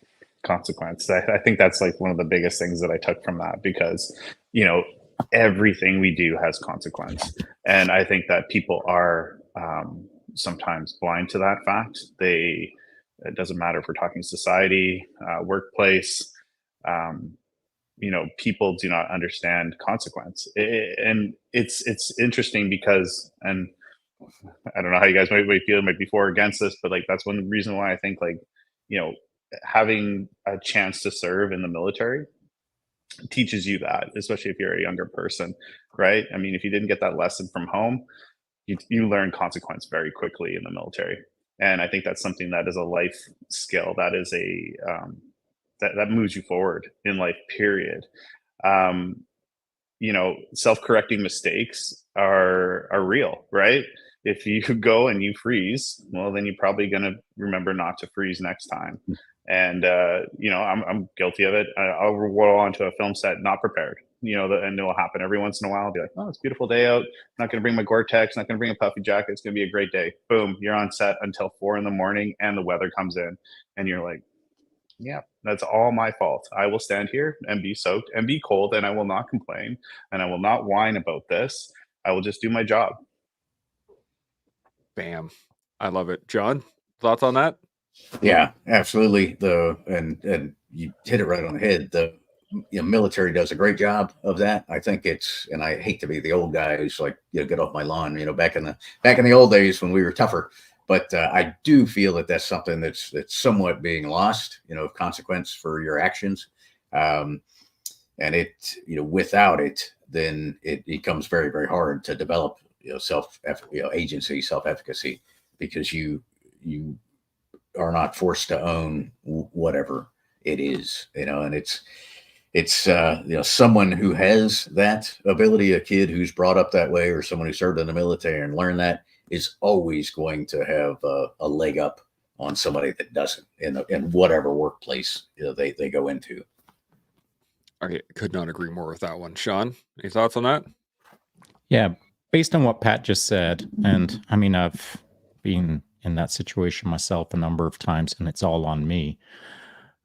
I think that's like one of the biggest things that I took from that, because, everything we do has consequence. And I think that people are sometimes blind to that fact. It doesn't matter if we're talking society, workplace, people do not understand consequence. And it's interesting because, and I don't know how you guys might feel maybe for or against this, but that's one reason why I think having a chance to serve in the military teaches you that, especially if you're a younger person, right? I mean, if you didn't get that lesson from home, you learn consequence very quickly in the military. And I think that's something that is a life skill. That is that moves you forward in life, period. Self-correcting mistakes are real, right? If you go and you freeze, well, then you're probably going to remember not to freeze next time. And I'm guilty of it. I'll roll onto a film set not prepared. And it'll happen every once in a while. I'll be like, oh, it's a beautiful day out. I'm not going to bring my Gore-Tex. Not going to bring a puffy jacket. It's going to be a great day. Boom, you're on set until 4 a.m, and the weather comes in, and you're like, yeah, that's all my fault. I will stand here and be soaked and be cold, and I will not complain, and I will not whine about this. I will just do my job. Bam. I love it. John, thoughts on that? Yeah, absolutely. And you hit it right on the head. The military does a great job of that. I think and I hate to be the old guy who's like, get off my lawn. Back in the old days when we were tougher. But I do feel that that's something that's somewhat being lost. Of consequence for your actions. And without it, then it becomes very, very hard to develop agency, self-efficacy, because you are not forced to own whatever it is, and it's someone who has that ability, a kid who's brought up that way, or someone who served in the military and learned that, is always going to have a leg up on somebody that doesn't in whatever workplace they go into. I could not agree more with that one. Shaun, any thoughts on that? Yeah, based on what Pat just said, and I mean, I've been in that situation myself a number of times, and it's all on me.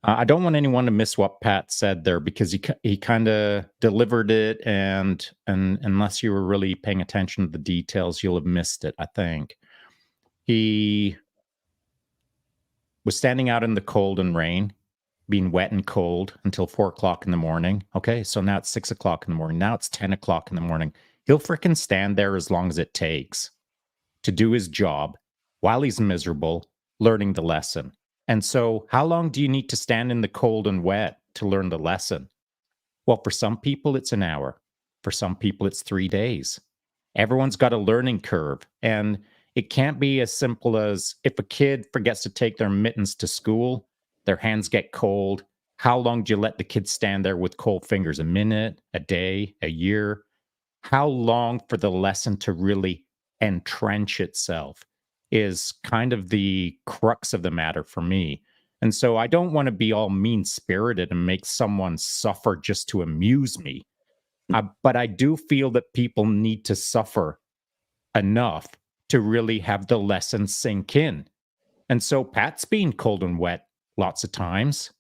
I don't want anyone to miss what Pat said there, because he kind of delivered it, and unless you were really paying attention to the details, you'll have missed it. I think he was standing out in the cold and rain, being wet and cold until 4 o'clock in the morning. Okay, so now it's 6 o'clock in the morning. Now it's 10 o'clock in the morning. He'll frickin' stand there as long as it takes to do his job while he's miserable, learning the lesson. And so how long do you need to stand in the cold and wet to learn the lesson? Well, for some people, it's an hour. For some people, it's 3 days. Everyone's got a learning curve. And it can't be as simple as, if a kid forgets to take their mittens to school, their hands get cold. How long do you let the kid stand there with cold fingers? A minute, a day, a year? How long for the lesson to really entrench itself is kind of the crux of the matter for me. And so I don't want to be all mean-spirited and make someone suffer just to amuse me. But I do feel that people need to suffer enough to really have the lesson sink in. And so Pat's been cold and wet lots of times.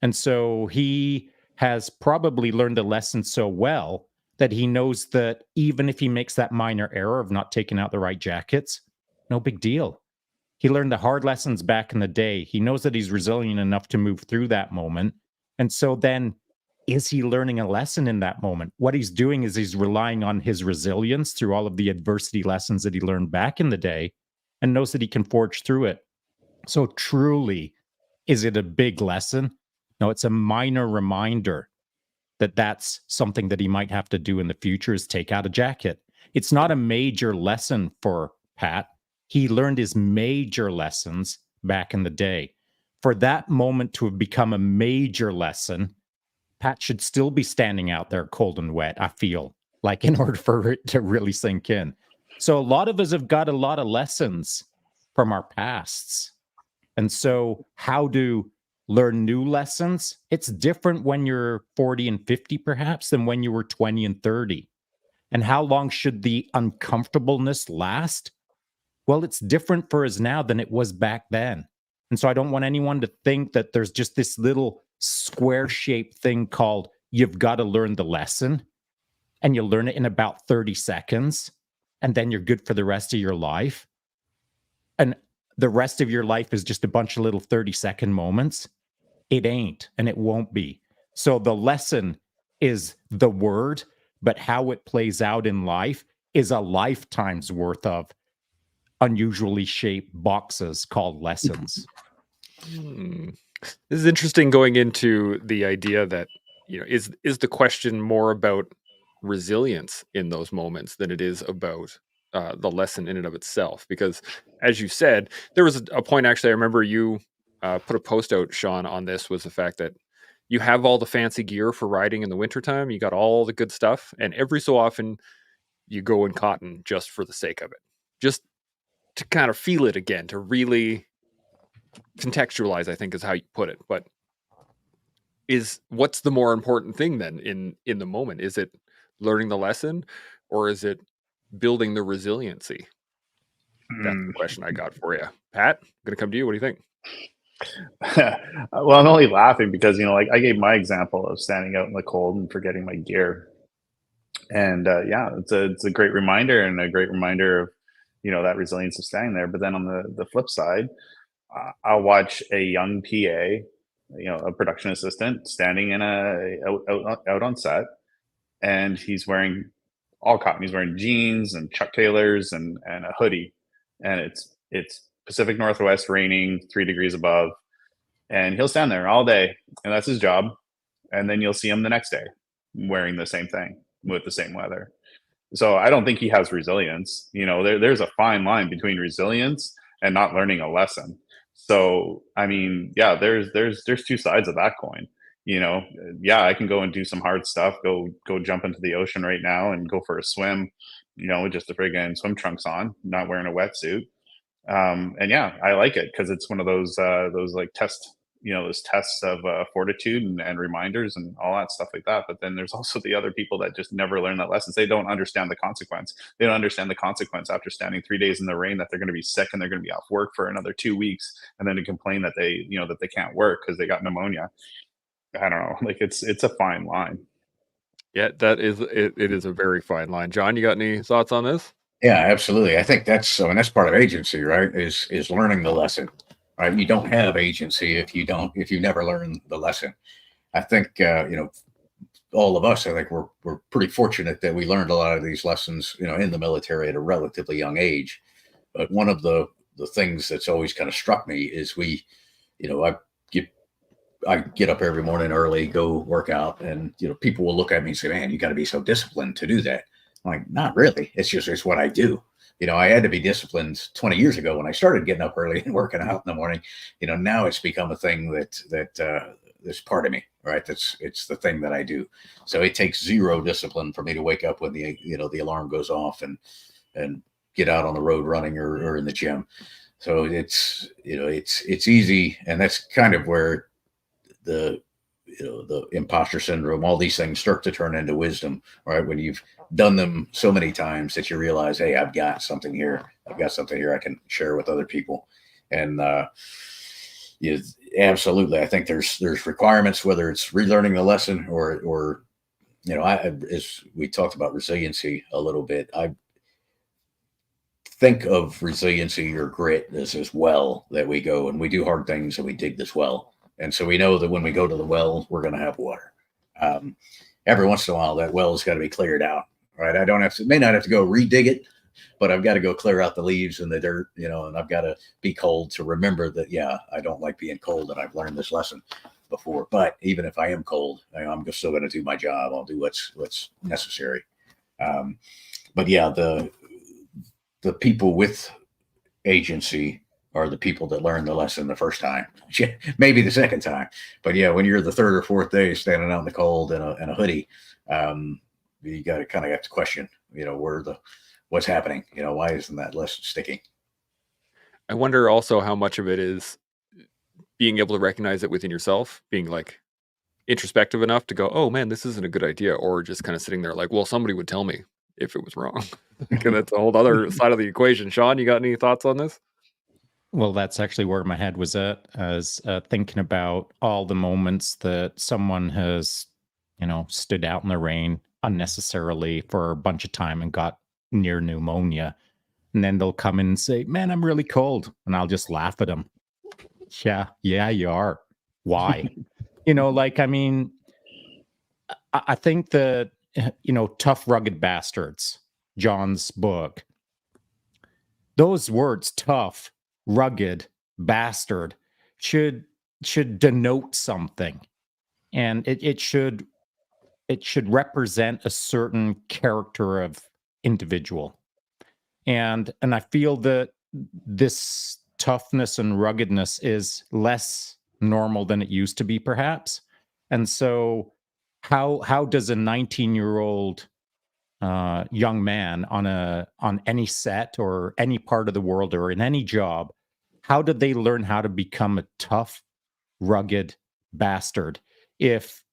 And so he has probably learned the lesson so well that he knows that even if he makes that minor error of not taking out the right jackets, no big deal. He learned the hard lessons back in the day. He knows that he's resilient enough to move through that moment. And so then, is he learning a lesson in that moment? What he's doing is he's relying on his resilience through all of the adversity lessons that he learned back in the day, and knows that he can forge through it. So truly, is it a big lesson? No, it's a minor reminder that that's something that he might have to do in the future, is take out a jacket. It's not a major lesson for Pat. He learned his major lessons back in the day. For that moment to have become a major lesson, Pat should still be standing out there cold and wet, I feel like, in order for it to really sink in. So a lot of us have got a lot of lessons from our pasts. And so how to learn new lessons, it's different when you're 40 and 50 perhaps than when you were 20 and 30. And how long should the uncomfortableness last? Well, it's different for us now than it was back then. And so I don't want anyone to think that there's just this little square-shaped thing called you've got to learn the lesson, and you learn it in about 30 seconds, and then you're good for the rest of your life. And the rest of your life is just a bunch of little 30-second moments. It ain't, and it won't be. So the lesson is the word, but how it plays out in life is a lifetime's worth of unusually shaped boxes called lessons. This is interesting, going into the idea that, is the question more about resilience in those moments than it is about the lesson in and of itself? Because, as you said, there was a point, actually, I remember you put a post out, Shaun, on this, was the fact that you have all the fancy gear for riding in the wintertime. You got all the good stuff. And every so often you go in cotton just for the sake of it, just to kind of feel it again, to really contextualize, I think is how you put it. But what's the more important thing then in the moment? Is it learning the lesson, or is it building the resiliency? That's the question I got for you. Pat, I'm gonna come to you. What do you think? Well, I'm only laughing because, like I gave my example of standing out in the cold and forgetting my gear. And yeah, it's a great reminder, and a great reminder of, that resilience of standing there. But then on the flip side, I'll watch a young PA, a production assistant standing in out on set, and he's wearing all cotton. He's wearing jeans and Chuck Taylors and a hoodie, and it's Pacific Northwest, raining 3 degrees above, and he'll stand there all day, and that's his job. And then you'll see him the next day wearing the same thing with the same weather. So I don't think he has resilience. There's a fine line between resilience and not learning a lesson. So I mean, yeah, there's two sides of that coin. Yeah, I can go and do some hard stuff, go jump into the ocean right now and go for a swim, with just the friggin' swim trunks on, not wearing a wetsuit. And yeah, I like it because it's one of those like those tests of fortitude and reminders and all that stuff like that. But then there's also the other people that just never learn that lessons. They don't understand the consequence. They don't understand the consequence after standing 3 days in the rain, that they're going to be sick and they're going to be off work for another 2 weeks, and then to complain that they can't work because they got pneumonia. I don't know. Like it's a fine line. Yeah, that is it. It is a very fine line. John, you got any thoughts on this? Yeah, absolutely. I think that's so, and that's part of agency, right? Is learning the lesson, right? You don't have agency if you never learn the lesson. I think all of us, I think we're pretty fortunate that we learned a lot of these lessons, in the military at a relatively young age. But one of the things that's always kind of struck me is I get up every morning early, go work out, and people will look at me and say, "Man, you got to be so disciplined to do that." I'm like, not really. It's what I do. I had to be disciplined 20 years ago when I started getting up early and working out in the morning. Now it's become a thing that's part of me, right? It's the thing that I do. So it takes zero discipline for me to wake up when the alarm goes off and get out on the road running or in the gym. So it's easy, and that's kind of where the imposter syndrome, all these things start to turn into wisdom, right? When you've done them so many times that you realize, hey, I've got something here I can share with other people. And absolutely, I think there's requirements, whether it's relearning the lesson or as we talked about resiliency a little bit, I think of resiliency or grit as well, that we go and we do hard things and we dig this well. And so we know that when we go to the well, we're going to have water. Every once in a while, that well's got to be cleared out, right? May not have to go redig it, but I've got to go clear out the leaves and the dirt, and I've got to be cold to remember that, yeah, I don't like being cold, and I've learned this lesson before. But even if I am cold, I'm still going to do my job. I'll do what's necessary. But yeah, the people with agency are the people that learn the lesson the first time, maybe the second time. But yeah, when you're the third or fourth day standing out in the cold in a hoodie, you got to kind of have to question, what's happening? Why isn't that lesson sticking? I wonder also how much of it is being able to recognize it within yourself, being like introspective enough to go, oh man, this isn't a good idea, or just kind of sitting there like, well, somebody would tell me if it was wrong. And that's a whole other side of the equation. Sean, you got any thoughts on this? Well, that's actually where my head was at, as thinking about all the moments that someone has, stood out in the rain unnecessarily for a bunch of time and got near pneumonia. And then they'll come in and say, man, I'm really cold. And I'll just laugh at them. Yeah, you are. Why? I think that, Tough Rugged Bastards, John's book, those words, tough, rugged, bastard, should denote something, and it should represent a certain character of individual, and I feel that this toughness and ruggedness is less normal than it used to be, perhaps. And so how does a 19-year-old young man on any set or any part of the world or in any job how did they learn how to become a tough, rugged bastard if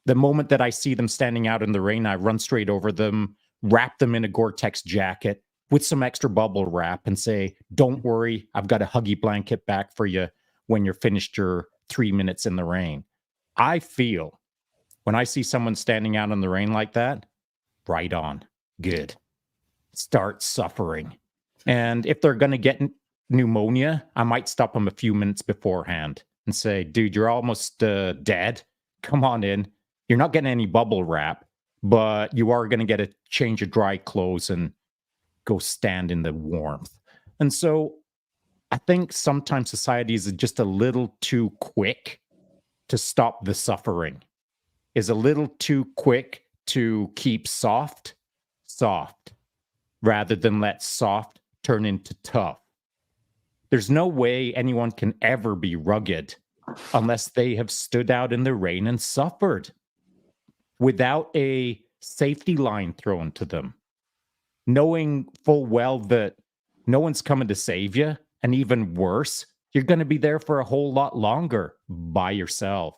the moment that I see them standing out in the rain, I run straight over them, wrap them in a Gore-Tex jacket with some extra bubble wrap and say, don't worry, I've got a huggy blanket back for you when you're finished your 3 minutes in the rain. I feel when I see someone standing out in the rain like that, right on, good. Start suffering. And if they're going to get pneumonia, I might stop them a few minutes beforehand and say, dude, you're almost dead. Come on in. You're not getting any bubble wrap, but you are going to get a change of dry clothes and go stand in the warmth. And so I think sometimes society is just a little too quick to stop the suffering, is a little too quick to keep soft, rather than let soft turn into tough. There's no way anyone can ever be rugged unless they have stood out in the rain and suffered without a safety line thrown to them, knowing full well that no one's coming to save you. And even worse, you're going to be there for a whole lot longer by yourself,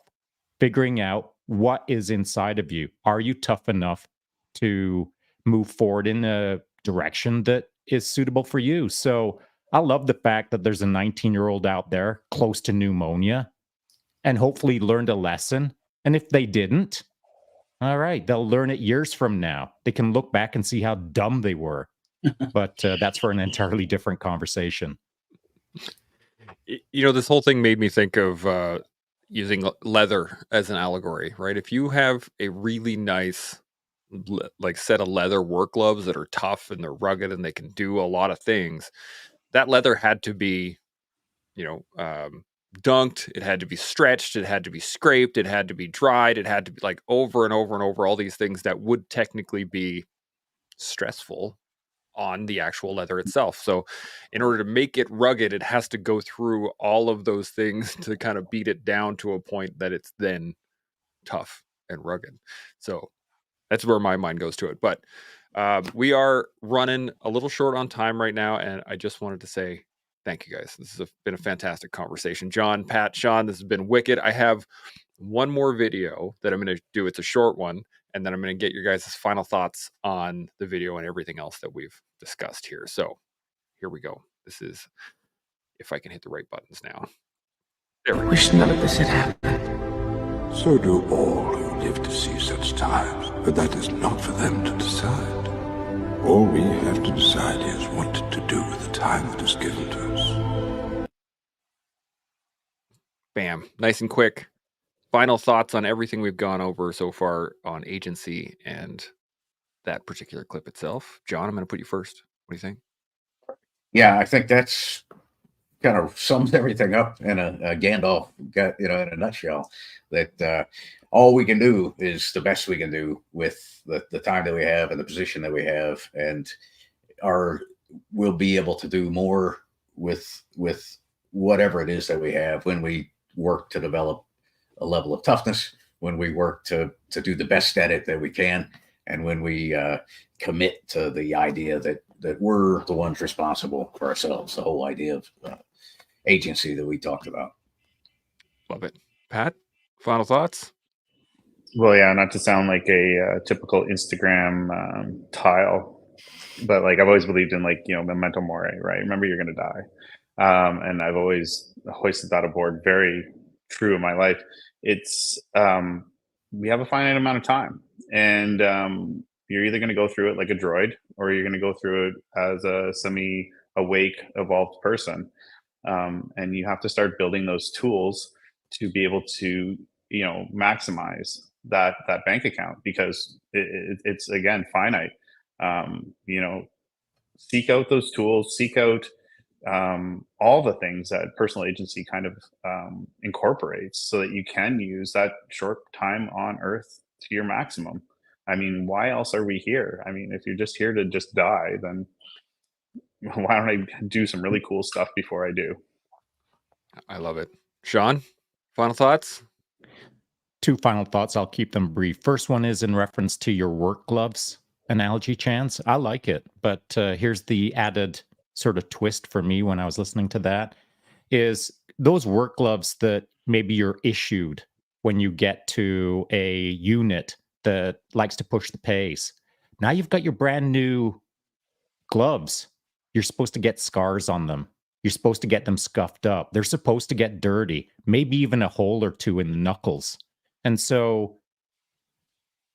figuring out what is inside of you. Are you tough enough to move forward in a direction that is suitable for you? So I love the fact that there's a 19-year-old out there close to pneumonia and hopefully learned a lesson. And if they didn't, all right, they'll learn it years from now. They can look back and see how dumb they were. But that's for an entirely different conversation. This whole thing made me think of using leather as an allegory, right? If you have a really nice set of leather work gloves that are tough and they're rugged and they can do a lot of things, that leather had to be, dunked, it had to be stretched, it had to be scraped, it had to be dried, it had to be like over and over and over, all these things that would technically be stressful on the actual leather itself. So in order to make it rugged, it has to go through all of those things to kind of beat it down to a point that it's then tough and rugged. So that's where my mind goes to it. But we are running a little short on time right now, and I just wanted to say thank you guys. This has been a fantastic conversation. John, Pat, Shaun, this has been wicked. I have one more video that I'm going to do. It's a short one, and then I'm going to get your guys' final thoughts on the video and everything else that we've discussed here. So here we go. This is, if I can hit the right buttons now. There we go. Wish none of this had happened. So do all who live to see such times, but that is not for them to decide. All we have to decide is what to do with the time that is given to us. Bam. Nice and quick. Final thoughts on everything we've gone over so far on agency and that particular clip itself. John, I'm going to put you first. What do you think? Yeah, I think that's kind of sums everything up in a Gandalf, in a nutshell. That all we can do is the best we can do with the time that we have and the position that we have, and we'll be able to do more with whatever it is that we have when we work to develop a level of toughness, when we work to do the best at it that we can, and when we commit to the idea that we're the ones responsible for ourselves, the whole idea of agency that we talked about. Love it. Pat, final thoughts? Well, yeah, not to sound like a typical Instagram tile, but like I've always believed in memento mori, right? Remember, you're going to die. And I've always hoisted that aboard. Very true in my life. It's we have a finite amount of time, and you're either going to go through it like a droid, or you're going to go through it as a semi-awake, evolved person. And you have to start building those tools to be able to, maximize that bank account, because it's again finite. Seek out those tools, seek out all the things that personal agency kind of incorporates, so that you can use that short time on Earth to your maximum. I mean, why else are we here? I mean, if you're just here to just die, then why don't I do some really cool stuff before I do? I love it. Shaun, final thoughts? 2 final thoughts. I'll keep them brief. First one is in reference to your work gloves analogy, Chance. I like it, but here's the added sort of twist for me when I was listening to that. is those work gloves that maybe you're issued when you get to a unit that likes to push the pace. Now you've got your brand new gloves. You're supposed to get scars on them. You're supposed to get them scuffed up. They're supposed to get dirty, maybe even a hole or two in the knuckles. And so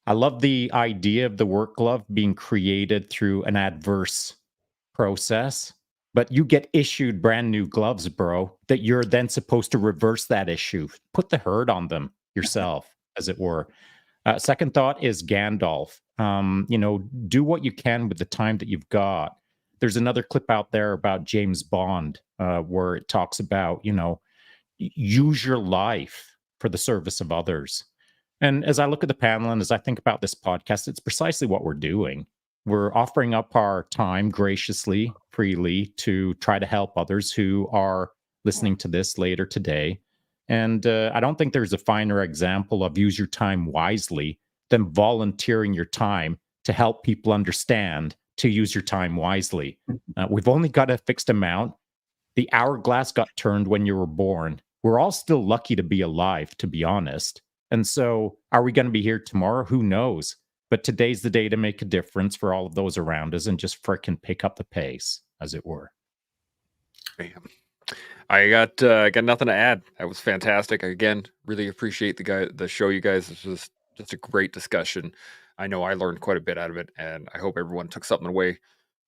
I love the idea of the work glove being created through an adverse process, but you get issued brand new gloves, bro, that you're then supposed to reverse that issue, put the hurt on them yourself, as it were. Second thought is Gandalf. Do what you can with the time that you've got. There's another clip out there about James Bond where it talks about, use your life for the service of others. And as I look at the panel and as I think about this podcast, it's precisely what we're doing. We're offering up our time graciously, freely to try to help others who are listening to this later today. And I don't think there's a finer example of use your time wisely than volunteering your time to help people understand to use your time wisely. We've only got a fixed amount. The hourglass got turned when you were born. We're all still lucky to be alive, to be honest. And so, are we going to be here tomorrow? Who knows? But today's the day to make a difference for all of those around us and just frickin' pick up the pace, as it were. Bam. I got nothing to add. That was fantastic. Again, really appreciate the show, you guys. This was just a great discussion. I know I learned quite a bit out of it, and I hope everyone took something away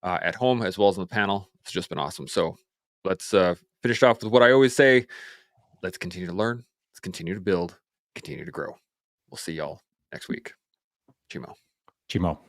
at home as well as on the panel. It's just been awesome. So let's finish off with what I always say. Let's continue to learn. Let's continue to build. Continue to grow. We'll see y'all next week. Chimo. Chimo.